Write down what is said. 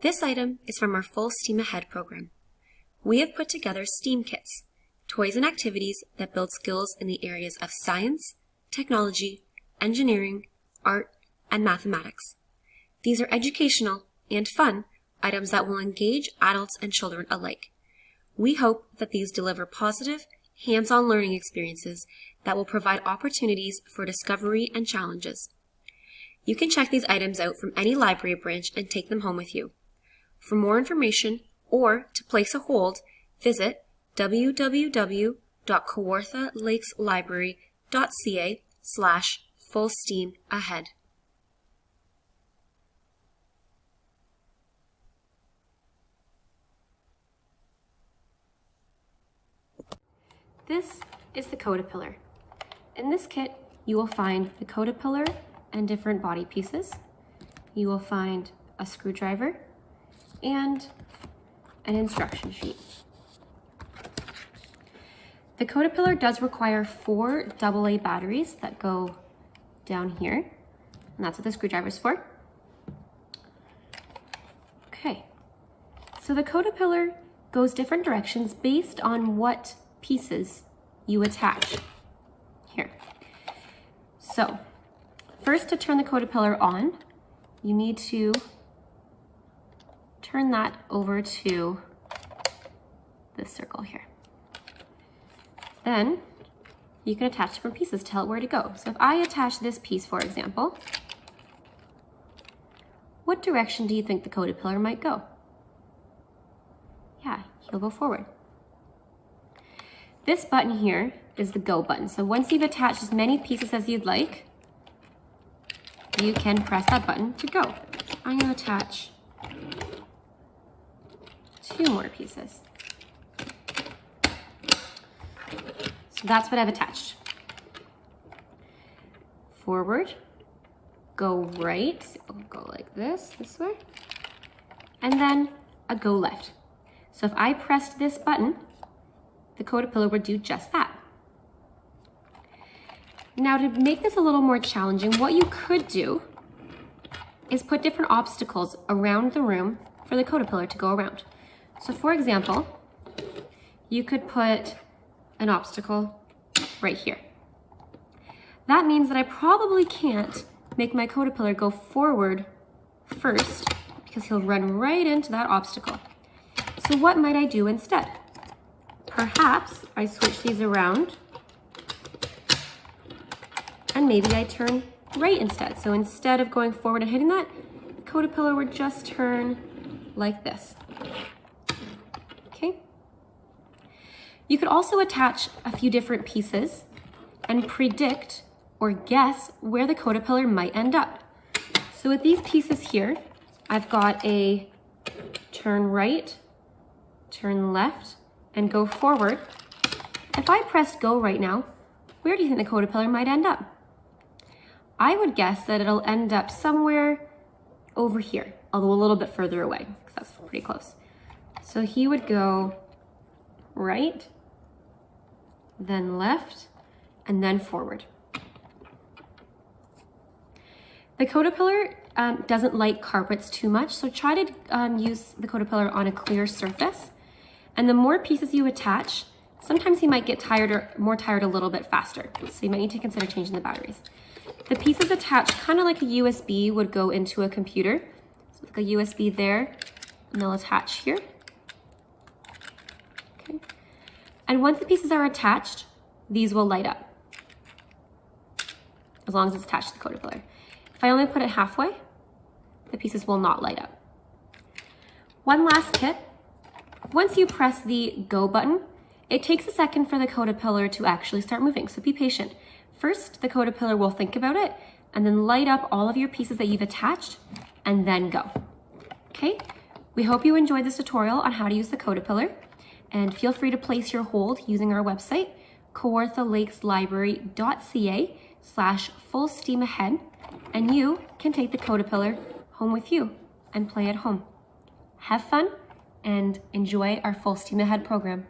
This item is from our Full Steam Ahead program. We have put together STEAM kits, toys and activities that build skills in the areas of science, technology, engineering, art, and mathematics. These are educational and fun items that will engage adults and children alike. We hope that these deliver positive, hands-on learning experiences that will provide opportunities for discovery and challenges. You can check these items out from any library branch and take them home with you. For more information or to place a hold, visit www.kawarthalakeslibrary.ca/fullsteamahead. This is the caterpillar. In this kit, you will find the caterpillar and different body pieces. You will find a screwdriver and an instruction sheet. The caterpillar does require 4 AA batteries that go down here, and that's what the screwdriver is for. Okay, so the caterpillar goes different directions based on what pieces you attach here. So first, to turn the caterpillar on, you need to turn that over to this circle here. Then you can attach different pieces to tell it where to go. So if I attach this piece, for example, what direction do you think the caterpillar might go? Yeah, he'll go forward. This button here is the go button. So once you've attached as many pieces as you'd like, you can press that button to go. I'm going to attach 2 more pieces. So that's what I've attached. Forward, go right, I'll go like this way, and then a go left. So if I pressed this button, the caterpillar would do just that. Now, to make this a little more challenging, what you could do is put different obstacles around the room for the caterpillar to go around. So for example, you could put an obstacle right here. That means that I probably can't make my caterpillar go forward first because he'll run right into that obstacle. So what might I do instead? Perhaps I switch these around and maybe I turn right instead. So instead of going forward and hitting that, the caterpillar would just turn like this. Okay. You could also attach a few different pieces and predict or guess where the caterpillar might end up. So with these pieces here, I've got a turn right, turn left, and go forward. If I pressed go right now, where do you think the caterpillar might end up? I would guess that it'll end up somewhere over here, although a little bit further away, because that's pretty close. So he would go right, then left, and then forward. The caterpillar doesn't like carpets too much, so try to use the caterpillar on a clear surface. And the more pieces you attach, sometimes he might get tired or more tired a little bit faster. So you might need to consider changing the batteries. The pieces attached, kind of like a USB would go into a computer. So like a USB there, and they'll attach here. Okay. And once the pieces are attached, these will light up, as long as it's attached to the caterpillar. If I only put it halfway, the pieces will not light up. One last tip. Once you press the go button, it takes a second for the caterpillar to actually start moving, so be patient. First, the caterpillar will think about it and then light up all of your pieces that you've attached and then go. Okay, we hope you enjoyed this tutorial on how to use the caterpillar, and feel free to place your hold using our website, kawarthalakeslibrary.ca/fullsteamahead, and you can take the caterpillar home with you and play at home. Have fun and enjoy our Full Steam Ahead program.